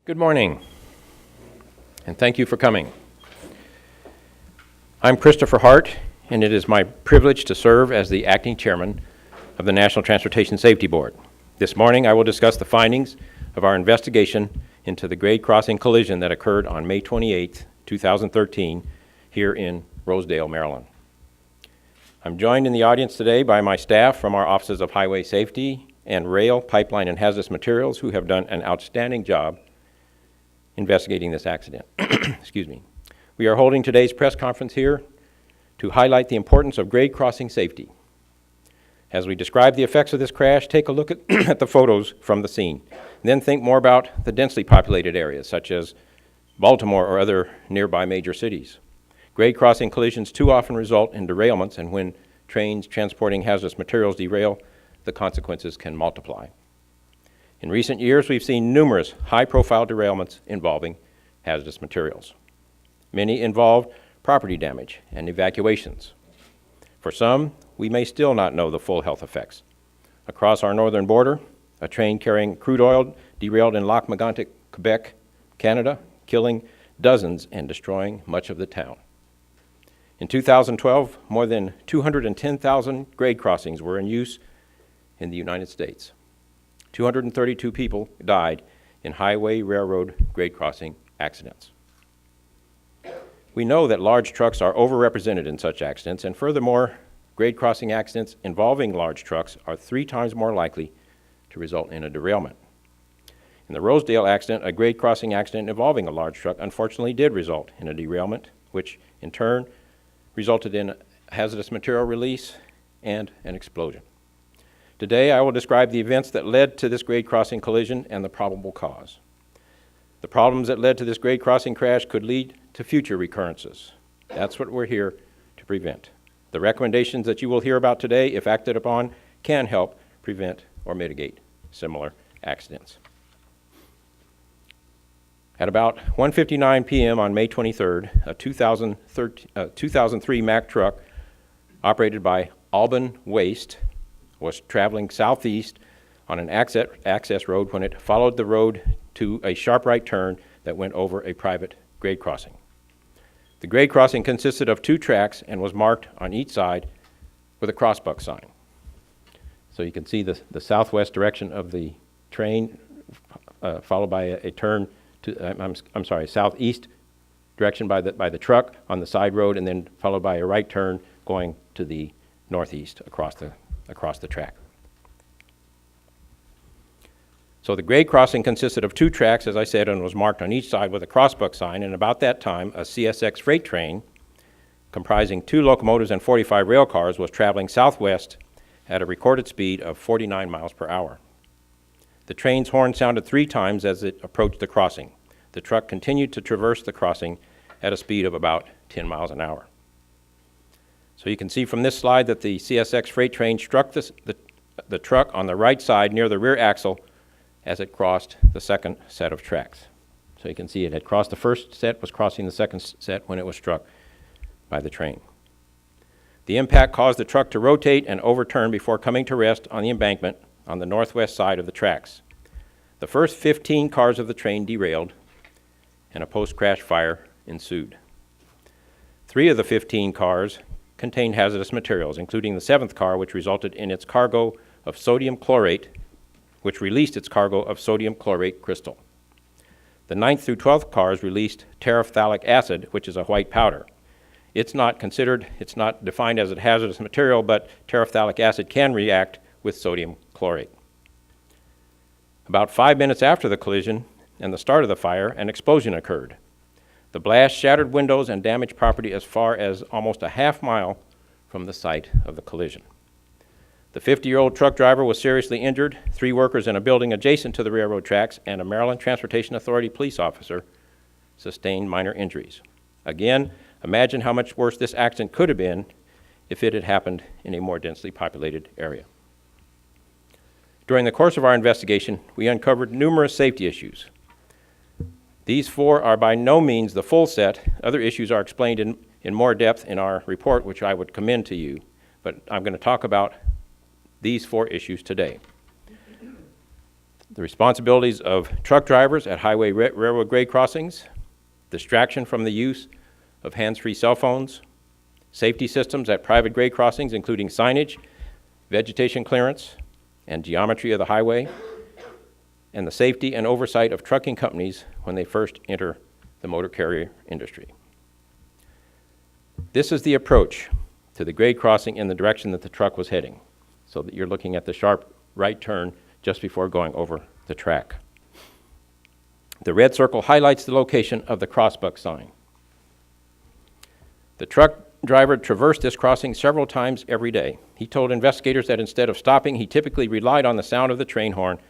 Good morning, and thank you for coming. I'm Christopher Hart, and it is my privilege to serve as the acting chairman of the National Transportation Safety Board. This morning, I will discuss the findings of our investigation into the grade crossing collision that occurred on May 28, 2013, here in Rosedale, Maryland. I'm joined in the audience today by my staff from our Offices of Highway Safety and Rail, Pipeline, and Hazardous Materials, who have done an outstanding job investigating this accident. Excuse me. We are holding today's press conference here to highlight the importance of grade crossing safety. As we describe the effects of this crash, take a look at the photos from the scene. Then think more about the densely populated areas, such as Baltimore or other nearby major cities. Grade crossing collisions too often result in derailments, and when trains transporting hazardous materials derail, the consequences can multiply. In recent years, we've seen numerous high-profile derailments involving hazardous materials. Many involve property damage and evacuations. For some, we may still not know the full health effects. Across our northern border, a train carrying crude oil derailed in Lac-Mégantic, Quebec, Canada, killing dozens and destroying much of the town. In 2012, more than 210,000 grade crossings were in use in the United States. 232 people died in highway, railroad, grade crossing accidents. We know that large trucks are overrepresented in such accidents, and furthermore, grade crossing accidents involving large trucks are 3 times more likely to result in a derailment. In the Rosedale accident, a grade crossing accident involving a large truck unfortunately did result in a derailment, which in turn resulted in hazardous material release and an explosion. Today, I will describe the events that led to this grade crossing collision and the probable cause. The problems that led to this grade crossing crash could lead to future recurrences. That's what we're here to prevent. The recommendations that you will hear about today, if acted upon, can help prevent or mitigate similar accidents. At about 1:59 p.m. on May 23rd, a 2003 Mack truck operated by Alban Waste was traveling southeast on an access road when it followed the road to a sharp right turn that went over a private grade crossing. The grade crossing consisted of 2 tracks and was marked on each side with a crossbuck sign. So you can see the southwest direction of the train followed by a turn to, southeast direction by the truck on the side road, and then followed by a right turn going to the northeast across the track. So the grade crossing consisted of 2 tracks, as I said, and was marked on each side with a crossbuck sign, and about that time, a CSX freight train comprising 2 locomotives and 45 rail cars was traveling southwest at a recorded speed of 49 miles per hour. The train's horn sounded 3 times as it approached the crossing. The truck continued to traverse the crossing at a speed of about 10 miles an hour. So you can see from this slide that the CSX freight train struck the truck on the right side near the rear axle as it crossed the second set of tracks. So you can see it had crossed the first set, was crossing the second set when it was struck by the train. The impact caused the truck to rotate and overturn before coming to rest on the embankment on the northwest side of the tracks. The first 15 cars of the train derailed, and a post-crash fire ensued. 3 of the 15 cars contained hazardous materials, including the 7th car, which resulted in its cargo of sodium chlorate, which released its cargo of sodium chlorate crystal. The 9th through 12th cars released terephthalic acid, which is a white powder. It's not defined as a hazardous material, but terephthalic acid can react with sodium chlorate. About 5 minutes after the collision and the start of the fire, an explosion occurred. The blast shattered windows and damaged property as far as almost a half mile from the site of the collision. The 50-year-old truck driver was seriously injured. 3 workers in a building adjacent to the railroad tracks and a Maryland Transportation Authority police officer sustained minor injuries. Again, imagine how much worse this accident could have been if it had happened in a more densely populated area. During the course of our investigation, we uncovered numerous safety issues. These 4 are by no means the full set. Other issues are explained in more depth in our report, which I would commend to you, but I'm going to talk about these 4 issues today. the responsibilities of truck drivers at highway railroad grade crossings, distraction from the use of hands-free cell phones, safety systems at private grade crossings, including signage, vegetation clearance, and geometry of the highway, and the safety and oversight of trucking companies when they first enter the motor carrier industry. This is the approach to the grade crossing in the direction that the truck was heading, so that you're looking at the sharp right turn just before going over the track. The red circle highlights the location of the crossbuck sign. The truck driver traversed this crossing several times every day. He told investigators that instead of stopping, he typically relied on the sound of the train horn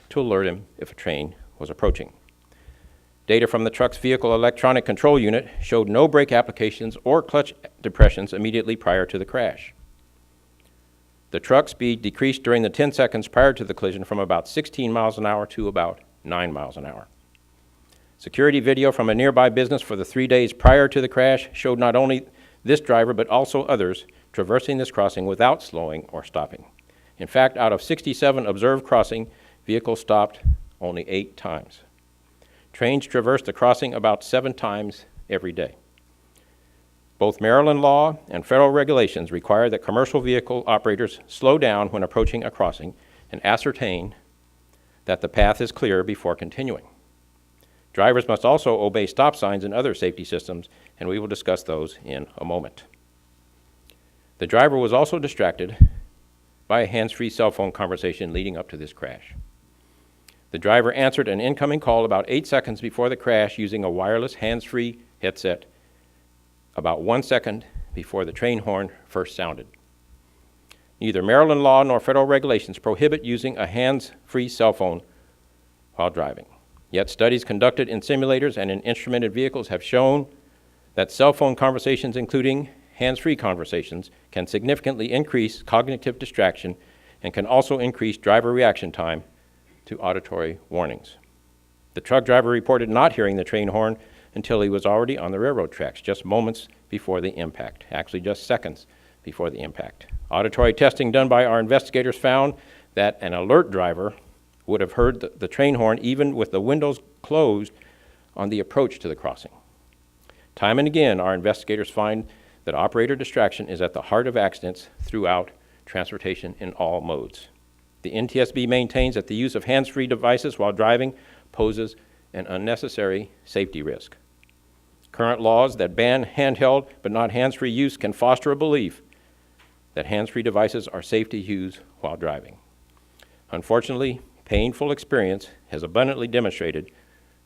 to alert him if a train was approaching. Data from the truck's vehicle electronic control unit showed no brake applications or clutch depressions immediately prior to the crash. The truck speed decreased during the 10 seconds prior to the collision from about 16 miles an hour to about 9 miles an hour. Security video from a nearby business for the 3 days prior to the crash showed not only this driver but also others traversing this crossing without slowing or stopping. In fact, out of 67 observed crossing, vehicles stopped only 8 times. Trains traversed the crossing about 7 times every day. Both Maryland law and federal regulations require that commercial vehicle operators slow down when approaching a crossing and ascertain that the path is clear before continuing. Drivers must also obey stop signs and other safety systems, and we will discuss those in a moment. The driver was also distracted by a hands-free cell phone conversation leading up to this crash. The driver answered an incoming call about 8 seconds before the crash using a wireless hands-free headset about 1 second before the train horn first sounded. Neither Maryland law nor federal regulations prohibit using a hands-free cell phone while driving. Yet studies conducted in simulators and in instrumented vehicles have shown that cell phone conversations, including hands-free conversations, can significantly increase cognitive distraction and can also increase driver reaction time to auditory warnings. The truck driver reported not hearing the train horn until he was already on the railroad tracks, just moments before the impact, actually just seconds before the impact. Auditory testing done by our investigators found that an alert driver would have heard the train horn even with the windows closed on the approach to the crossing. Time and again, our investigators find that operator distraction is at the heart of accidents throughout transportation in all modes. The NTSB maintains that the use of hands-free devices while driving poses an unnecessary safety risk. Current laws that ban handheld but not hands-free use can foster a belief that hands-free devices are safe to use while driving. Unfortunately, painful experience has abundantly demonstrated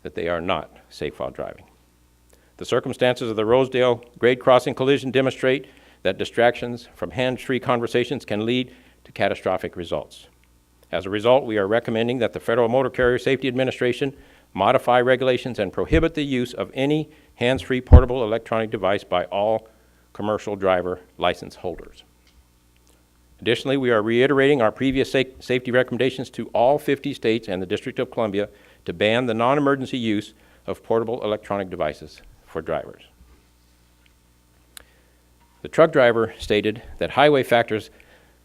that they are not safe while driving. The circumstances of the Rosedale grade crossing collision demonstrate that distractions from hands-free conversations can lead to catastrophic results. As a result, we are recommending that the Federal Motor Carrier Safety Administration modify regulations and prohibit the use of any hands-free portable electronic device by all commercial driver license holders. Additionally, we are reiterating our previous safety recommendations to all 50 states and the District of Columbia to ban the non-emergency use of portable electronic devices for drivers. The truck driver stated that highway factors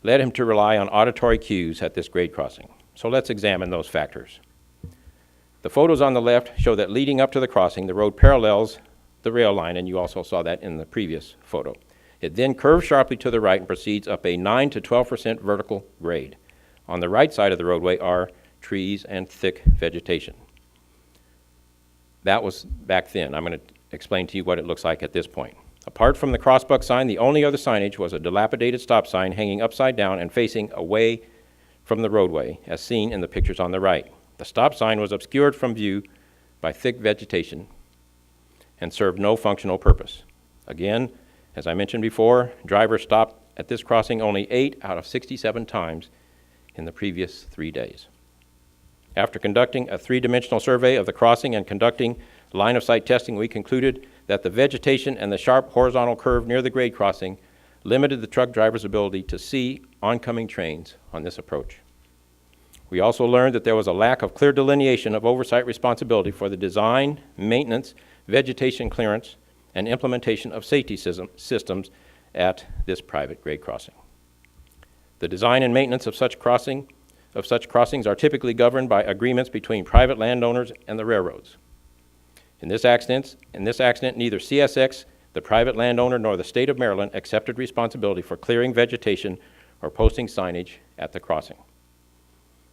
led him to rely on auditory cues at this grade crossing. So let's examine those factors. The photos on the left show that leading up to the crossing, the road parallels the rail line, and you also saw that in the previous photo. It then curves sharply to the right and proceeds up a 9 to 12% vertical grade. On the right side of the roadway are trees and thick vegetation. That was back then. I'm going to explain to you what it looks like at this point. Apart from the crossbuck sign, the only other signage was a dilapidated stop sign hanging upside down and facing away from the roadway, as seen in the pictures on the right. The stop sign was obscured from view by thick vegetation and served no functional purpose. Again, as I mentioned before, drivers stopped at this crossing only 8 out of 67 times in the previous 3 days. After conducting a 3-dimensional survey of the crossing and conducting line-of-sight testing, we concluded that the vegetation and the sharp horizontal curve near the grade crossing limited the truck driver's ability to see oncoming trains on this approach. We also learned that there was a lack of clear delineation of oversight responsibility for the design, maintenance, vegetation clearance, and implementation of safety systems at this private grade crossing. The design and maintenance of such crossing of such crossings are typically governed by agreements between private landowners and the railroads. In this accident, neither CSX, the private landowner, nor the state of Maryland accepted responsibility for clearing vegetation or posting signage at the crossing.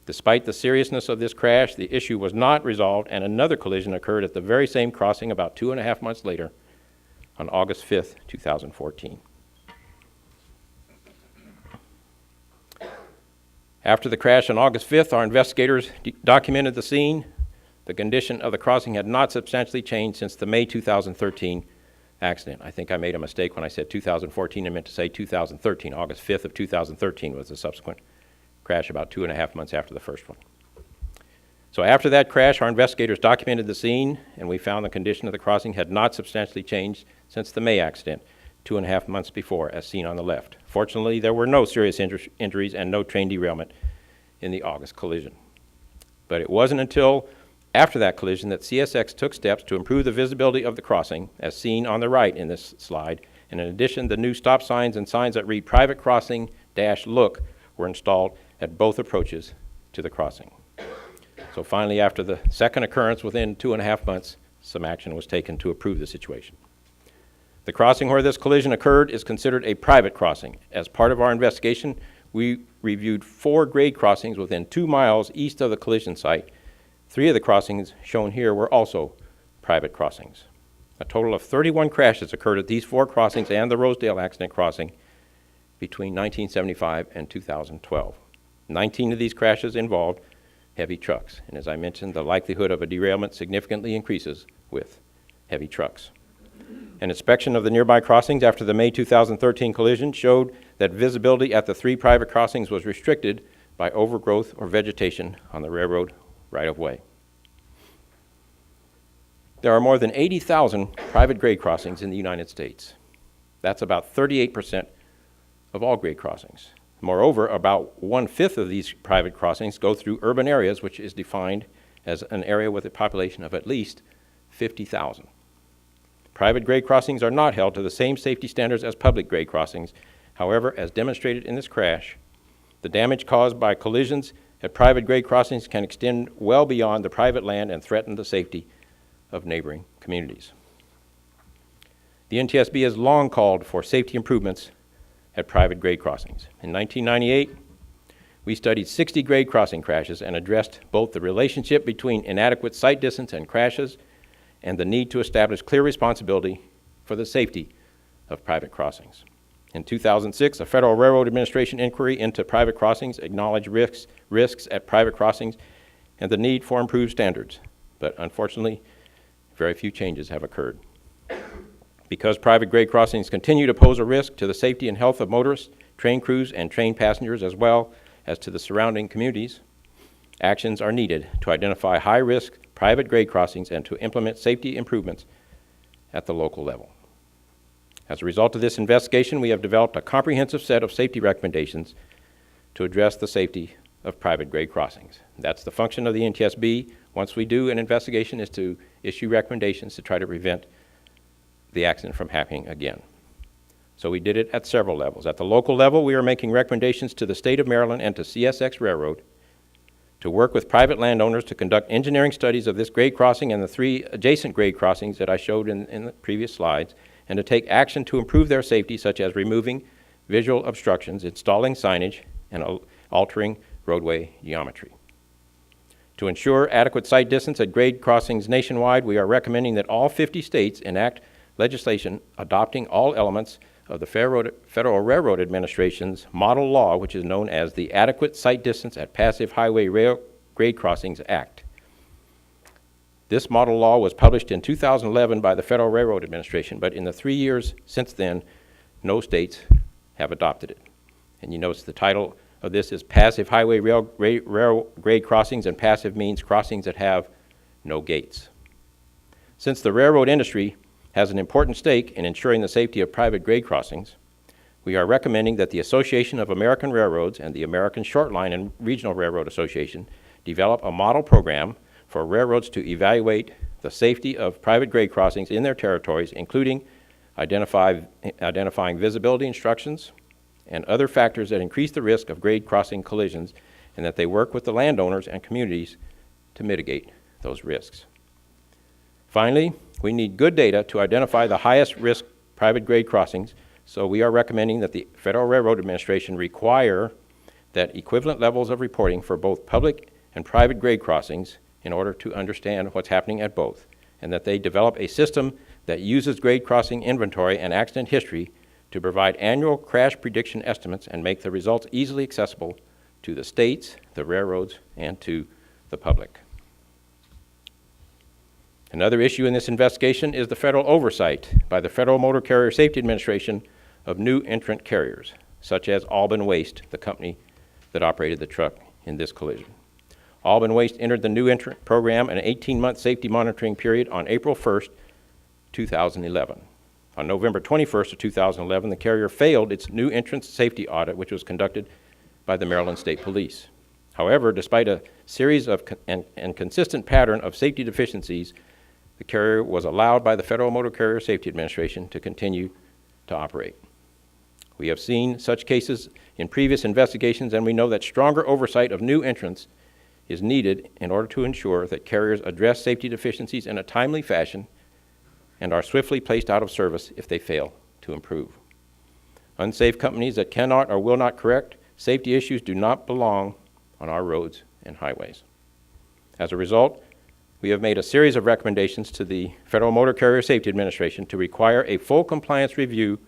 Despite the seriousness of this crash, the issue was not resolved, and another collision occurred at the very same crossing about 2.5 months later on August 5th, 2014. After the crash on August 5th, our investigators documented the scene. The condition of the crossing had not substantially changed since the May 2013 accident. I think I made a mistake when I said 2014. I meant to say 2013. August 5th of 2013 was the subsequent crash about 2.5 months after the first one. So after that crash, our investigators documented the scene, and we found the condition of the crossing had not substantially changed since the May accident, 2.5 months before, as seen on the left. Fortunately, there were no serious injuries and no train derailment in the August collision. But it wasn't until after that collision that CSX took steps to improve the visibility of the crossing, as seen on the right in this slide. And in addition, the new stop signs and signs that read "Private Crossing - Look" were installed at both approaches to the crossing. So finally, after the second occurrence within 2.5 months, some action was taken to improve the situation. The crossing where this collision occurred is considered a private crossing. As part of our investigation, we reviewed 4 grade crossings within 2 miles east of the collision site. 3 of the crossings shown here were also private crossings. A total of 31 crashes occurred at these 4 crossings and the Rosedale accident crossing between 1975 and 2012. 19 of these crashes involved heavy trucks, and as I mentioned, the likelihood of a derailment significantly increases with heavy trucks. An inspection of the nearby crossings after the May 2013 collision showed that visibility at the 3 private crossings was restricted by overgrowth or vegetation on the railroad right-of-way. There are more than 80,000 private grade crossings in the United States. That's about 38% of all grade crossings. Moreover, about 1/5 of these private crossings go through urban areas, which is defined as an area with a population of at least 50,000. Private grade crossings are not held to the same safety standards as public grade crossings. However, as demonstrated in this crash, the damage caused by collisions at private grade crossings can extend well beyond the private land and threaten the safety of neighboring communities. The NTSB has long called for safety improvements at private grade crossings. In 1998, we studied 60 grade crossing crashes and addressed both the relationship between inadequate sight distance and crashes and the need to establish clear responsibility for the safety of private crossings. In 2006, a Federal Railroad Administration inquiry into private crossings acknowledged risks at private crossings and the need for improved standards, but unfortunately, very few changes have occurred. Because private grade crossings continue to pose a risk to the safety and health of motorists, train crews, and train passengers, as well as to the surrounding communities, actions are needed to identify high-risk private grade crossings and to implement safety improvements at the local level. As a result of this investigation, we have developed a comprehensive set of safety recommendations to address the safety of private grade crossings. That's the function of the NTSB. Once we do an investigation, is to issue recommendations to try to prevent the accident from happening again. So we did it at several levels. At the local level, we are making recommendations to the state of Maryland and to CSX Railroad to work with private landowners to conduct engineering studies of this grade crossing and the 3 adjacent grade crossings that I showed in the previous slides, and to take action to improve their safety, such as removing visual obstructions, installing signage, and altering roadway geometry. To ensure adequate sight distance at grade crossings nationwide, we are recommending that all 50 states enact legislation adopting all elements of the Federal Railroad Administration's model law, which is known as the Adequate Sight Distance at Passive Highway Rail Grade Crossings Act. This model law was published in 2011 by the Federal Railroad Administration, but in the 3 years since then, no states have adopted it. And you notice the title of this is Passive Highway Rail Grade Crossings, and passive means crossings that have no gates. Since the railroad industry has an important stake in ensuring the safety of private grade crossings, we are recommending that the Association of American Railroads and the American Short Line and Regional Railroad Association develop a model program for railroads to evaluate the safety of private grade crossings in their territories, including identifying visibility instructions and other factors that increase the risk of grade crossing collisions, and that they work with the landowners and communities to mitigate those risks. Finally, we need good data to identify the highest risk private grade crossings, so we are recommending that the Federal Railroad Administration require that equivalent levels of reporting for both public and private grade crossings in order to understand what's happening at both, and that they develop a system that uses grade crossing inventory and accident history to provide annual crash prediction estimates and make the results easily accessible to the states, the railroads, and to the public. Another issue in this investigation is the federal oversight by the Federal Motor Carrier Safety Administration of new entrant carriers, such as Albin Waste, the company that operated the truck in this collision. Albin Waste entered the new entrant program an 18-month safety monitoring period on April 1st, 2011. On November 21st of 2011, the carrier failed its new entrant safety audit, which was conducted by the Maryland State Police. However, despite a series of and consistent pattern of safety deficiencies, the carrier was allowed by the Federal Motor Carrier Safety Administration to continue to operate. We have seen such cases in previous investigations, and we know that stronger oversight of new entrants is needed in order to ensure that carriers address safety deficiencies in a timely fashion and are swiftly placed out of service if they fail to improve. Unsafe companies that cannot or will not correct safety issues do not belong on our roads and highways. As a result, we have made a series of recommendations to the Federal Motor Carrier Safety Administration to require a full compliance review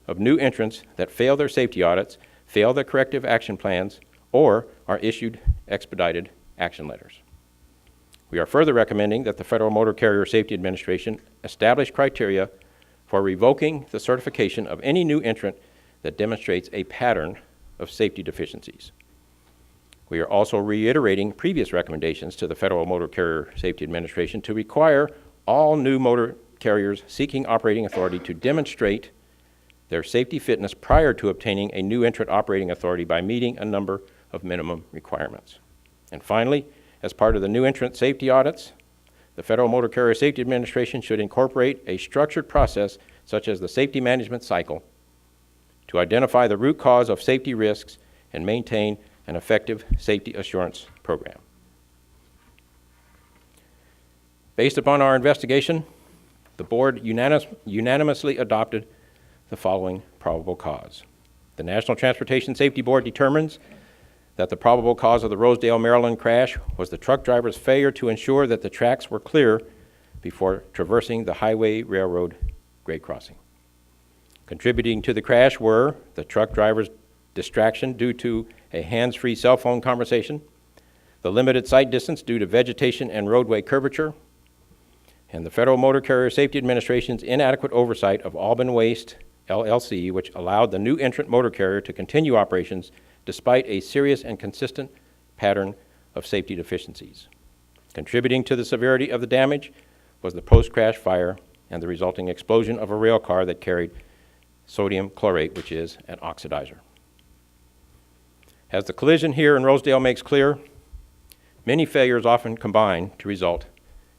of new entrants that fail their safety audits, fail their corrective action plans, or are issued expedited action letters. We are further recommending that the Federal Motor Carrier Safety Administration establish criteria for revoking the certification of any new entrant that demonstrates a pattern of safety deficiencies. We are also reiterating previous recommendations to the Federal Motor Carrier Safety Administration to require all new motor carriers seeking operating authority to demonstrate their safety fitness prior to obtaining a new entrant operating authority by meeting a number of minimum requirements. And finally, as part of the new entrant safety audits, the Federal Motor Carrier Safety Administration should incorporate a structured process such as the safety management cycle to identify the root cause of safety risks and maintain an effective safety assurance program. Based upon our investigation, the board unanimously adopted the following probable cause. The National Transportation Safety Board determines that the probable cause of the Rosedale, Maryland crash was the truck driver's failure to ensure that the tracks were clear before traversing the highway railroad grade crossing. Contributing to the crash were the truck driver's distraction due to a hands-free cell phone conversation, the limited sight distance due to vegetation and roadway curvature, and the Federal Motor Carrier Safety Administration's inadequate oversight of Albin Waste, LLC, which allowed the new entrant motor carrier to continue operations despite a serious and consistent pattern of safety deficiencies. Contributing to the severity of the damage was the post-crash fire and the resulting explosion of a rail car that carried sodium chlorate, which is an oxidizer. As the collision here in Rosedale makes clear, many failures often combine to result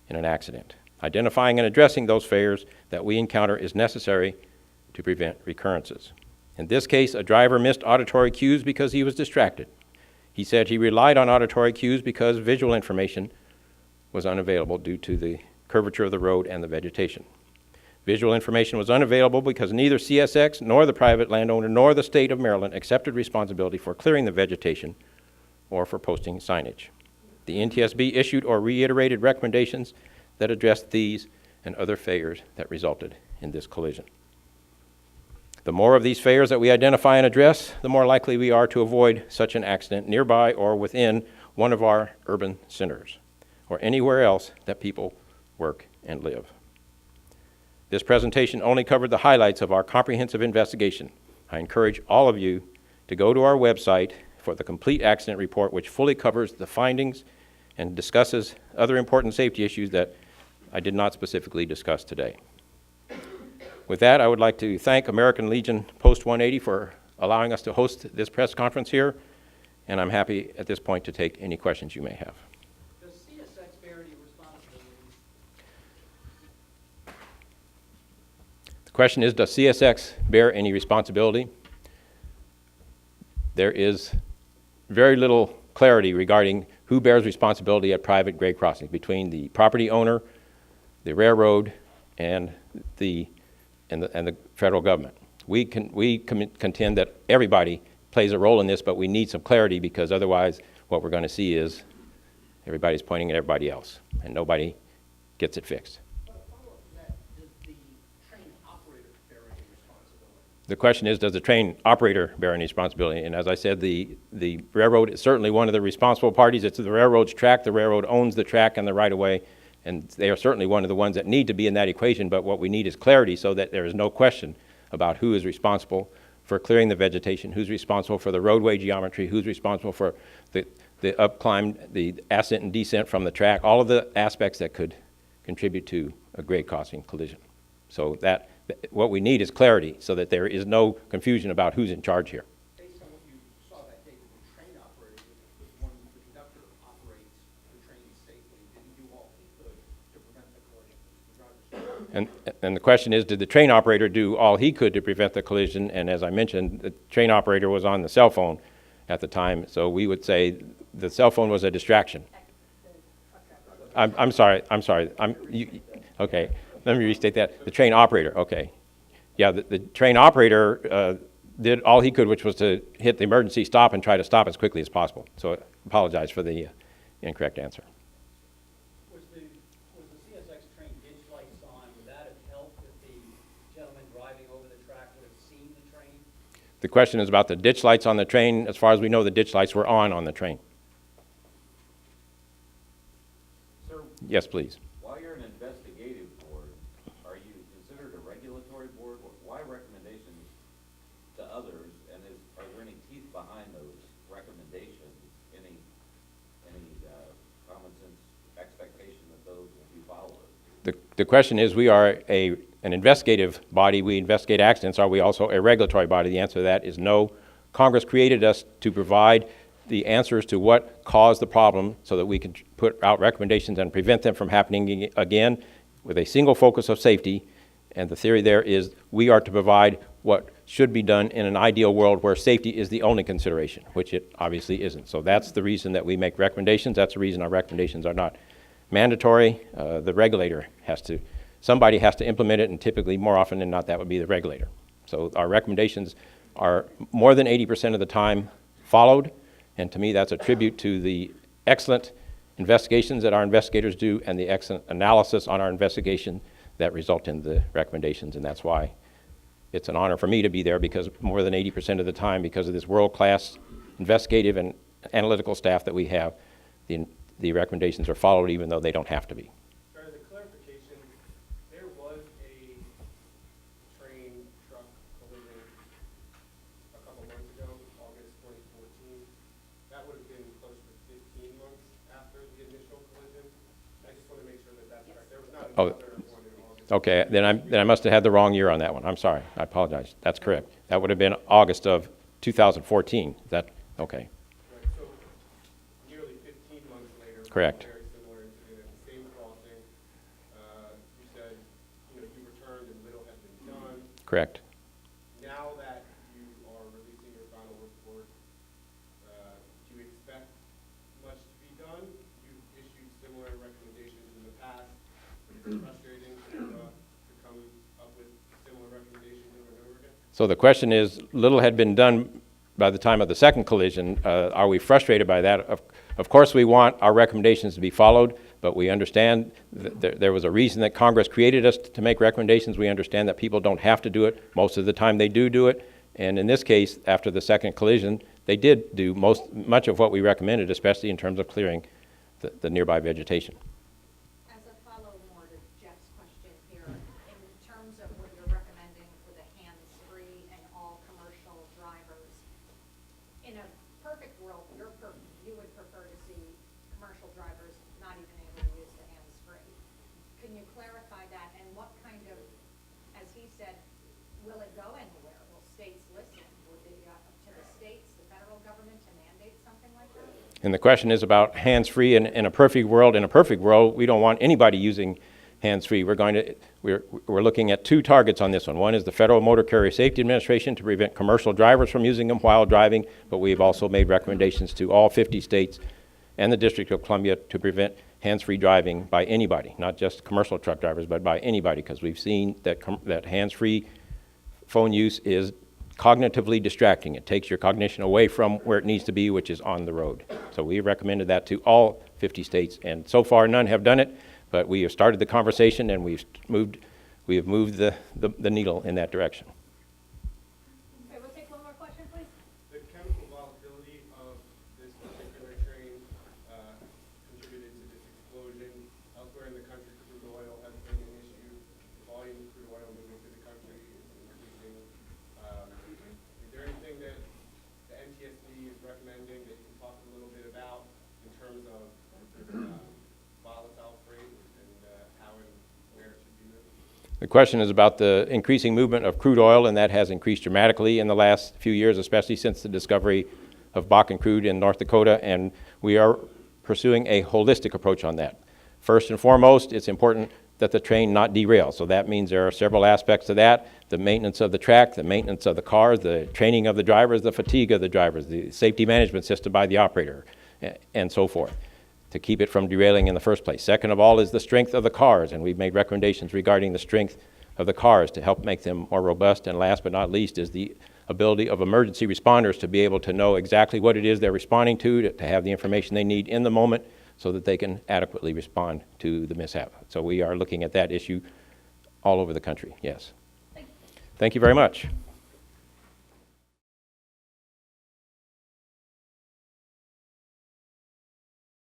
in an accident. Identifying and addressing those failures that we encounter is necessary to prevent recurrences. In this case, a driver missed auditory cues because he was distracted. He said he relied on auditory cues because visual information was unavailable due to the curvature of the road and the vegetation. Visual information was unavailable because neither CSX nor the private landowner nor the state of Maryland accepted responsibility for clearing the vegetation or for posting signage. The NTSB issued or reiterated recommendations that addressed these and other failures that resulted in this collision. The more of these failures that we identify and address, the more likely we are to avoid such an accident nearby or within one of our urban centers or anywhere else that people work and live. This presentation only covered the highlights of our comprehensive investigation. I encourage all of you to go to our website for the complete accident report, which fully covers the findings and discusses other important safety issues that I did not specifically discuss today. With that, I would like to thank American Legion Post 180 for allowing us to host this press conference here, and I'm happy at this point to take any questions you may have. Does CSX bear any responsibility? The question is, does CSX bear any responsibility? There is very little clarity regarding who bears responsibility at private grade crossings between the property owner, the railroad, and the federal government. We contend that everybody plays a role in this, but we need some clarity, because otherwise what we're going to see is everybody's pointing at everybody else and nobody gets it fixed. But a follow-up to that, does the train operator bear any responsibility? The question is, does the train operator bear any responsibility? And as I said, the railroad is certainly one of the responsible parties. It's the railroad's track. The railroad owns the track and the right-of-way, and they are certainly one of the ones that need to be in that equation. But what we need is clarity, so that there is no question about who is responsible for clearing the vegetation, who's responsible for the roadway geometry, who's responsible for the upclimb, the ascent and descent from the track, all of the aspects that could contribute to a grade crossing collision. So that what we need is clarity, so that there is no confusion about who's in charge here. Based on what you saw that day, the train operator was one, the conductor operates the train safely, didn't do all he could to prevent the collision. And the question is, did the train operator do all he could to prevent the collision? And as I mentioned, the train operator was on the cell phone at the time, so we would say the cell phone was a distraction. I'm sorry. Okay, let me restate that. The train operator, okay. Yeah, the train operator did all he could, which was to hit the emergency stop and try to stop as quickly as possible. So I apologize for the incorrect answer. Was the CSX train ditch lights on? Would that have helped if the gentleman driving over the track would have seen the train? The question is about the ditch lights on the train. As far as we know, the ditch lights were on the train. Sir, Yes, please. while you're an investigative board, are you considered a regulatory board? Why recommendations to others, and are there any teeth behind those recommendations? Any common sense expectation that those will be followed? The question is, we are an investigative body. We investigate accidents. Are we also a regulatory body? The answer to that is no. Congress created us to provide the answers to what caused the problem, so that we can put out recommendations and prevent them from happening again, with a single focus of safety. And the theory there is we are to provide what should be done in an ideal world where safety is the only consideration, which it obviously isn't. So that's the reason that we make recommendations. That's the reason our recommendations are not mandatory. The regulator somebody has to implement it, and typically, more often than not, that would be the regulator. So our recommendations are more than 80% of the time followed, and to me that's a tribute to the excellent investigations that our investigators do and the excellent analysis on our investigation that result in the recommendations. And that's why it's an honor for me to be there, because more than 80% of the time, because of this world-class investigative and analytical staff that we have, the recommendations are followed even though they don't have to be. Sorry, the clarification, there was a train truck collision a couple months ago, August 2014. That would have been close to 15 months after the initial collision. I just want to make sure that that's correct. There was not another one in August. Okay, then I must have had the wrong year on that one. I'm sorry. I apologize. That's correct. That would have been August of 2014. Is that okay? Right, so nearly 15 months later. Correct. Very similar incident at the same crossing. You said, you returned and little had been done. Correct. Now that you are releasing your final report, do you expect much to be done? You've issued similar recommendations in the past. Is it frustrating to come up with similar recommendations over and over again? So the question is, little had been done by the time of the second collision. Are we frustrated by that? Of course we want our recommendations to be followed, but we understand that there was a reason that Congress created us to make recommendations. We understand that people don't have to do it. Most of the time they do it. And in this case, after the second collision, they did do much of what we recommended, especially in terms of clearing the nearby vegetation. As a follow more to Jeff's question here, in terms of what you're recommending for the hands-free and all commercial drivers, in a perfect world, you would prefer to see commercial drivers not even able to use the hands-free. Can you clarify that, and what kind of, as he said, will it go anywhere? Will states listen? Will it be up to the states, the federal government, to mandate something like that? And the question is about hands-free in a perfect world. In a perfect world, we don't want anybody using hands-free. We're looking at two targets on this one. One is the Federal Motor Carrier Safety Administration to prevent commercial drivers from using them while driving, but we've also made recommendations to all 50 states and the District of Columbia to prevent hands-free driving by anybody, not just commercial truck drivers, but by anybody, because we've seen that hands-free phone use is cognitively distracting. It takes your cognition away from where it needs to be, which is on the road. So we recommended that to all 50 states, and so far none have done it, but we have started the conversation and we have moved the needle in that direction. Okay, we'll take one more question, please. The chemical volatility of this particular train contributed to this explosion. Elsewhere in the country, crude oil has been an issue. The volume of crude oil moving through the country is increasing. Is there anything that the NTSB is recommending that you can talk a little bit about in terms of volatile freight and how and where it should be moved? The question is about the increasing movement of crude oil, and that has increased dramatically in the last few years, especially since the discovery of Bakken crude in North Dakota, and we are pursuing a holistic approach on that. First and foremost, it's important that the train not derail. So that means there are several aspects to that: the maintenance of the track, the maintenance of the cars, the training of the drivers, the fatigue of the drivers, the safety management system by the operator, and so forth, to keep it from derailing in the first place. Second of all is the strength of the cars, and we've made recommendations regarding the strength of the cars to help make them more robust. And last but not least is the ability of emergency responders to be able to know exactly what it is they're responding to have the information they need in the moment so that they can adequately respond to the mishap. So we are looking at that issue all over the country, yes. Thank you. Thank you very much.